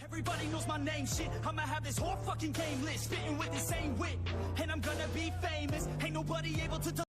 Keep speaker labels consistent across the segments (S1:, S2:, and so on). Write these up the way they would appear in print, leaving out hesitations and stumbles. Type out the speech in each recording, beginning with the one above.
S1: Everybody knows my name, shit. I'ma have this whole fucking game lit, spitting with the same wit, and I'm gonna be famous. Ain't nobody able to.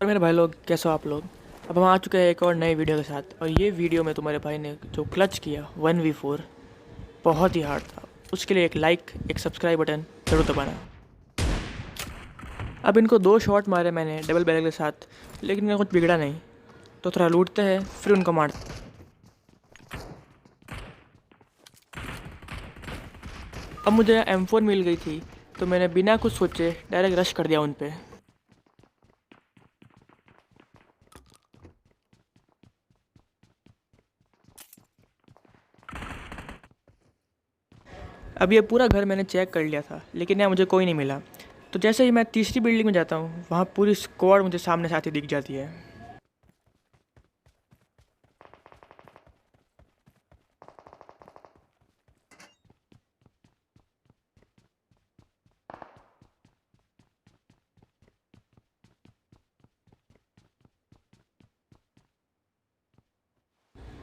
S2: और मेरे भाई लोग, कैसे हो आप लोग। अब हम आ चुके हैं एक और नए वीडियो के साथ। और ये वीडियो में तुम्हारे भाई ने जो क्लच किया 1v4 बहुत ही हार्ड था। उसके लिए एक लाइक, एक सब्सक्राइब बटन जरूर दबाना। अब इनको 2 शॉट मारे मैंने डबल बैरल के साथ, लेकिन इनका कुछ बिगड़ा नहीं। तो थोड़ा लूटते हैं, फिर उनको मारते। अब मुझे M4 मिल गई थी, तो मैंने बिना कुछ सोचे डायरेक्ट रश कर दिया उन पे। अब ये पूरा घर मैंने चेक कर लिया था, लेकिन यहाँ मुझे कोई नहीं मिला। तो जैसे ही मैं तीसरी बिल्डिंग में जाता हूँ, वहाँ पूरी स्क्वाड मुझे सामने से आती दिख जाती है।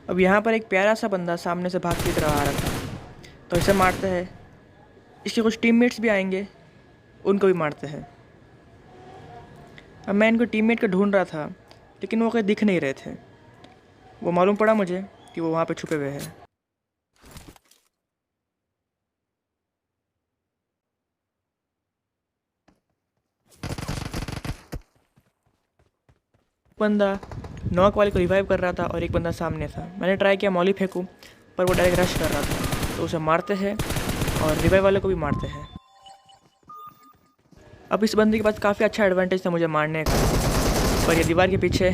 S2: अब यहाँ पर एक प्यारा सा बंदा सामने से भाग की तरह आ रहा था, तो इसे मारते हैं। इसके कुछ टीममेट्स भी आएंगे, उनको भी मारते हैं। अब मैं इनको टीममेट को ढूंढ रहा था, लेकिन वो कहीं दिख नहीं रहे थे। वो मालूम पड़ा मुझे कि वो वहाँ पे छुपे हुए हैं। बंदा नॉक वाले को रिवाइव कर रहा था और एक बंदा सामने था। मैंने ट्राई किया मॉली फेंकूं, पर वो डायरेक्ट रश कर रहा था, तो उसे मारते हैं और रिवाइव वाले को भी मारते हैं। अब इस बंदे के पास काफ़ी अच्छा एडवांटेज था मुझे मारने का, पर ये दीवार के पीछे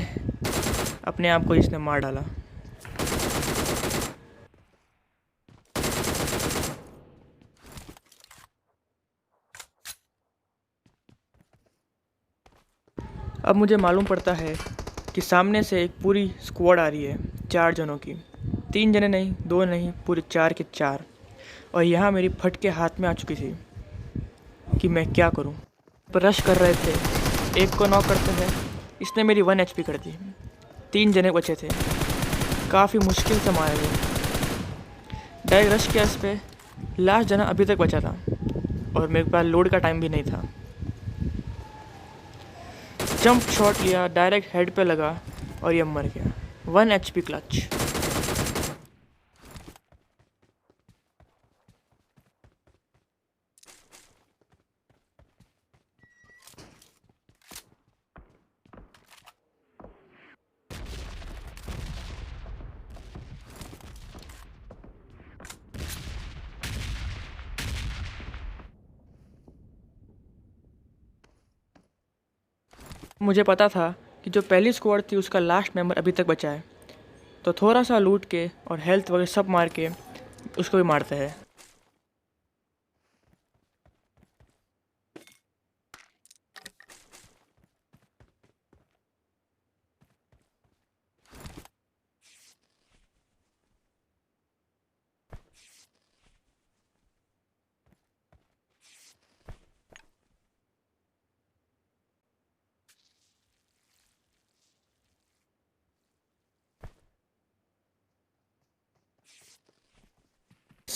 S2: अपने आप को इसने मार डाला। अब मुझे मालूम पड़ता है कि सामने से एक पूरी स्क्वाड आ रही है, 4 जनों की। 3 जने नहीं, 2 नहीं, पूरे 4 के 4। और यहाँ मेरी फटके हाथ में आ चुकी थी कि मैं क्या करूँ। पर रश कर रहे थे, एक को नॉक करते हैं, इसने मेरी 1 HP कर दी। 3 जने बचे थे, काफ़ी मुश्किल से मारे गए। डायरेक्ट रश किया इस पर। लास्ट जना अभी तक बचा था और मेरे पास लोड का टाइम भी नहीं था। जंप शॉट लिया, डायरेक्ट हेड पे लगा और ये मर गया। 1 HP क्लच। मुझे पता था कि जो पहली स्क्वाड थी उसका लास्ट मेंबर अभी तक बचा है, तो थोड़ा सा लूट के और हेल्थ वगैरह सब मार के उसको भी मारते हैं।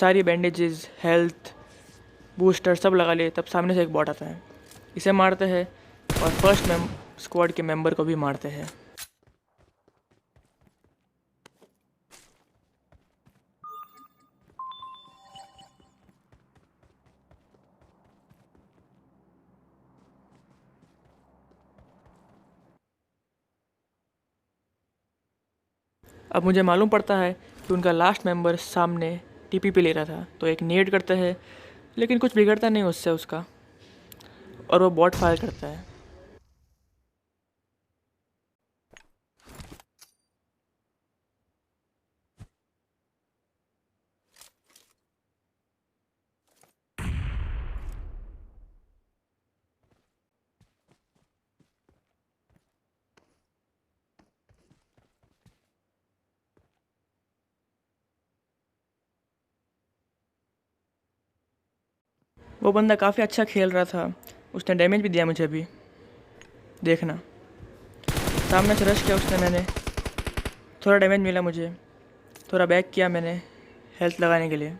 S2: सारी बैंडेजेस, हेल्थ बूस्टर सब लगा लिए, तब सामने से एक बॉट आता है। इसे मारते हैं और फर्स्ट स्क्वाड के मेंबर को भी मारते हैं। अब मुझे मालूम पड़ता है कि उनका लास्ट मेंबर सामने टीपी पे ले रहा था, तो एक नेड करता है, लेकिन कुछ बिगड़ता नहीं उससे उसका, और वो बॉट फायर करता है। वो बंदा काफ़ी अच्छा खेल रहा था, उसने डैमेज भी दिया मुझे अभी। देखना, सामने से रश किया उसने, मैंने थोड़ा डैमेज मिला मुझे, थोड़ा बैक किया मैंने हेल्थ लगाने के लिए।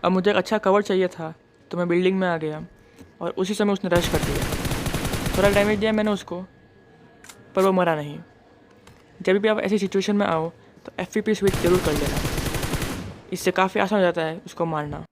S2: अब मुझे एक अच्छा कवर चाहिए था, तो मैं बिल्डिंग में आ गया और उसी समय उसने रश कर दिया। थोड़ा डैमेज दिया मैंने उसको, पर वो मरा नहीं। जब भी आप ऐसी सिचुएशन में आओ तो FPP स्विच ज़रूर कर लेना, इससे काफ़ी आसान हो जाता है उसको मारना।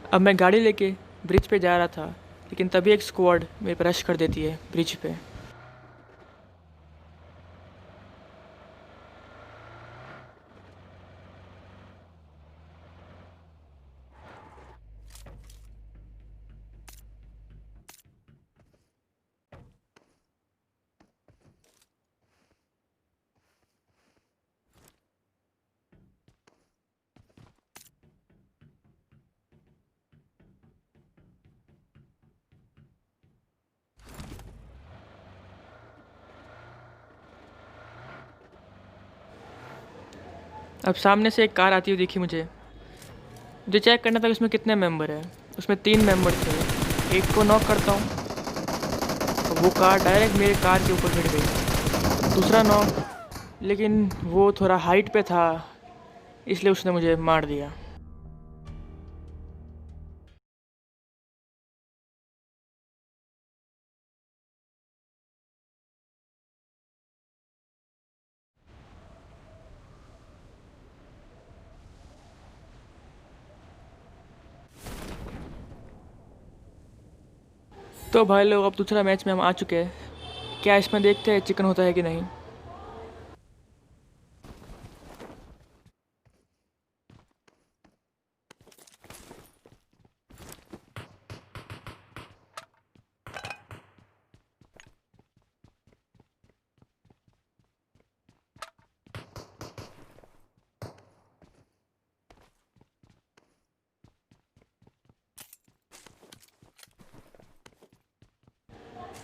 S2: अब मैं गाड़ी लेके ब्रिज पे जा रहा था, लेकिन तभी एक स्क्वाड मेरे पे रश कर देती है ब्रिज पे। अब सामने से एक कार आती हुई दिखी मुझे चेक करना था कि उसमें कितने मेंबर हैं। उसमें 3 मेंबर थे। एक को नॉक करता हूँ तो वो कार डायरेक्ट मेरे कार के ऊपर भिड़ गई। दूसरा नॉक, लेकिन वो थोड़ा हाइट पे था, इसलिए उसने मुझे मार दिया। तो भाई लोग, अब दूसरा मैच में हम आ चुके हैं। क्या इसमें देखते हैं चिकन होता है कि नहीं।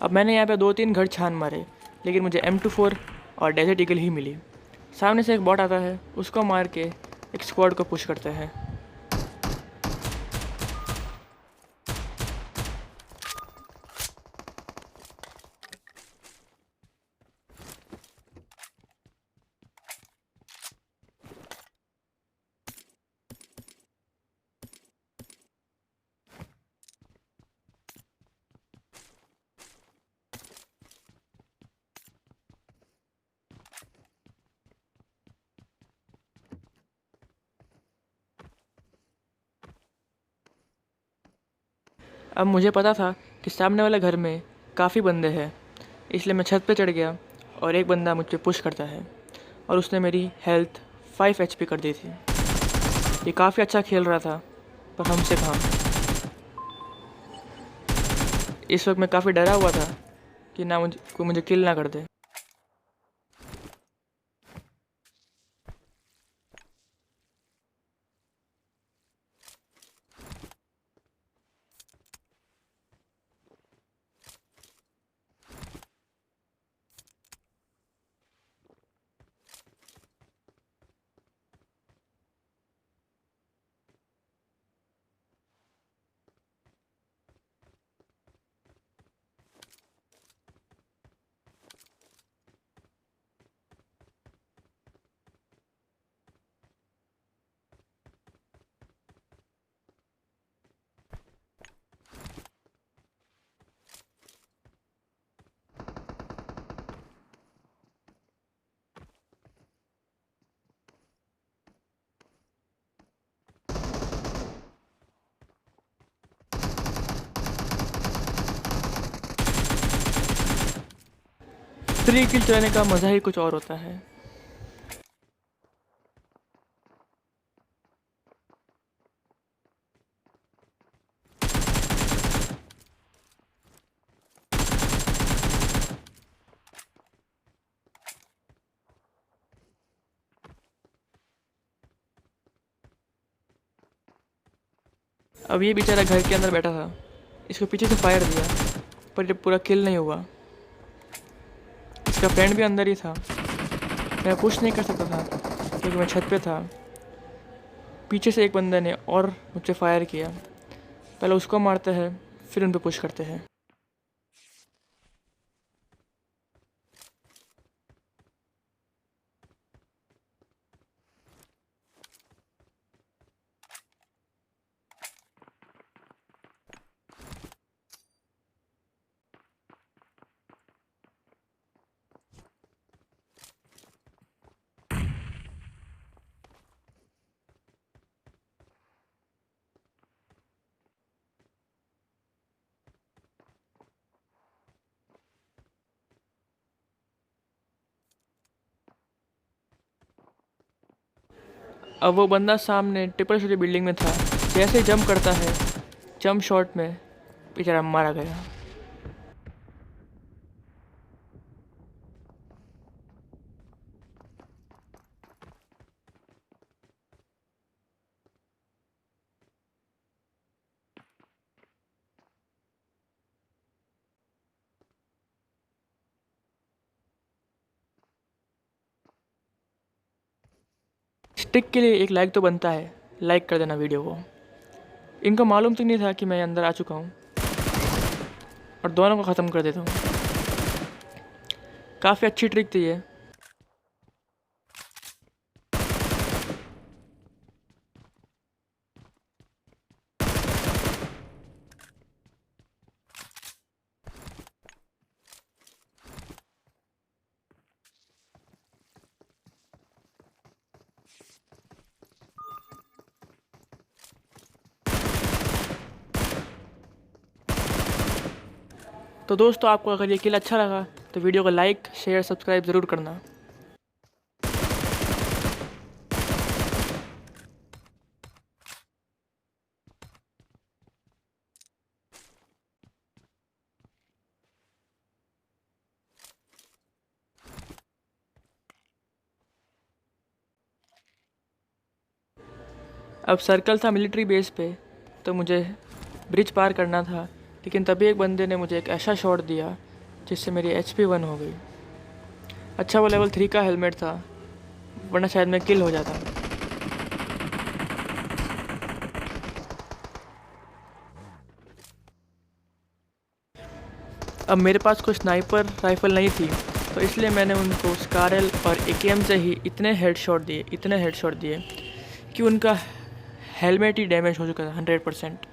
S2: अब मैंने यहाँ पे 2-3 घर छान मारे, लेकिन मुझे M24 और डेजर्ट ईगल ही मिली। सामने से एक बॉट आता है, उसको मार के एक स्क्वाड को पुश करते हैं। अब मुझे पता था कि सामने वाले घर में काफ़ी बंदे हैं, इसलिए मैं छत पे चढ़ गया और एक बंदा मुझ पे पुश करता है और उसने मेरी हेल्थ 5 HP कर दी थी। ये काफ़ी अच्छा खेल रहा था, पर हमसे कहाँ। इस वक्त मैं काफ़ी डरा हुआ था कि ना कोई मुझे किल ना कर दे। फ्री किल चलाने का मज़ा ही कुछ और होता है। अब ये बेचारा घर के अंदर बैठा था, इसको पीछे से फायर दिया, पर ये पूरा किल नहीं हुआ। इसका फ्रेंड भी अंदर ही था। मैं पुश नहीं कर सकता था क्योंकि मैं छत पे था। पीछे से एक बंदे ने और मुझे फायर किया। पहले उसको मारते हैं, फिर उन पे पुश करते हैं। अब वो बंदा सामने ट्रिपल स्टोरी बिल्डिंग में था। जैसे ही जंप करता है, जंप शॉट में बेचारा मारा गया। स्टिक के लिए एक लाइक तो बनता है, लाइक कर देना वीडियो को। इनको मालूम तो नहीं था कि मैं अंदर आ चुका हूँ और दोनों को ख़त्म कर देता हूँ। काफ़ी अच्छी ट्रिक थी ये। तो दोस्तों, आपको अगर ये किल अच्छा लगा तो वीडियो को लाइक, शेयर, सब्सक्राइब ज़रूर करना। अब सर्कल था मिलिट्री बेस पे, तो मुझे ब्रिज पार करना था, लेकिन तभी एक बंदे ने मुझे एक ऐसा शॉट दिया जिससे मेरी HP 1 हो गई। अच्छा वो लेवल 3 का हेलमेट था, वरना शायद मैं किल हो जाता। अब मेरे पास कोई स्नाइपर राइफ़ल नहीं थी, तो इसलिए मैंने उनको स्कारल और AKM से ही इतने हेडशॉट दिए कि उनका हेलमेट ही डैमेज हो चुका था 100%।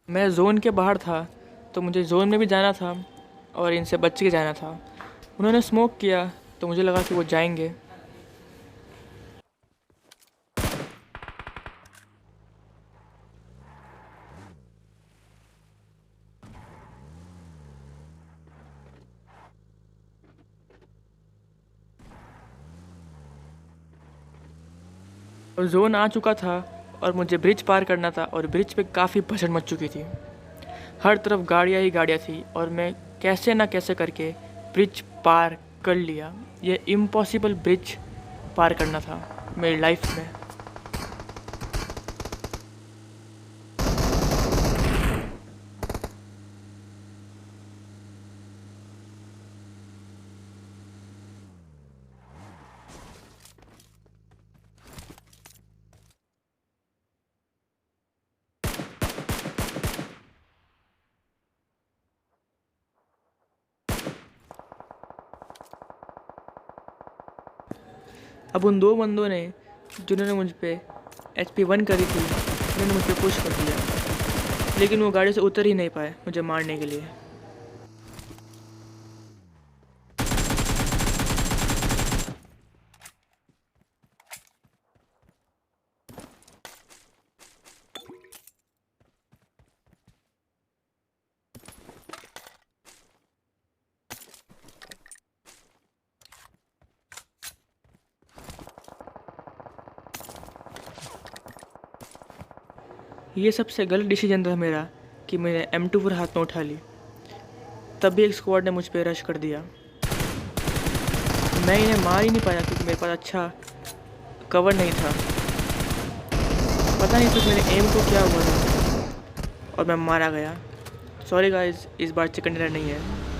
S2: मैं जोन के बाहर था, तो मुझे जोन में भी जाना था और इनसे बच के जाना था। उन्होंने स्मोक किया तो मुझे लगा कि वो जाएंगे। और जोन आ चुका था और मुझे ब्रिज पार करना था और ब्रिज पे काफ़ी भसड़ मच चुकी थी। हर तरफ गाड़ियाँ ही गाड़ियाँ थी और मैं कैसे ना कैसे करके ब्रिज पार कर लिया। ये इम्पॉसिबल ब्रिज पार करना था मेरी लाइफ में। अब उन दो बंदों ने जिन्होंने मुझ पे HP 1 करी थी, उन्होंने मुझ पे पुश कर दिया, लेकिन वो गाड़ी से उतर ही नहीं पाए मुझे मारने के लिए। ये सबसे गलत डिसीजन था मेरा कि मैंने M24 हाथ में उठा ली। तब भी एक स्क्वाड ने मुझ पे रश कर दिया। मैं इन्हें मार ही नहीं पाया क्योंकि मेरे पास अच्छा कवर नहीं था। पता नहीं कुछ मेरे एम को क्या हुआ था और मैं मारा गया। सॉरी गाइस, इस बार चिकन डिनर नहीं है।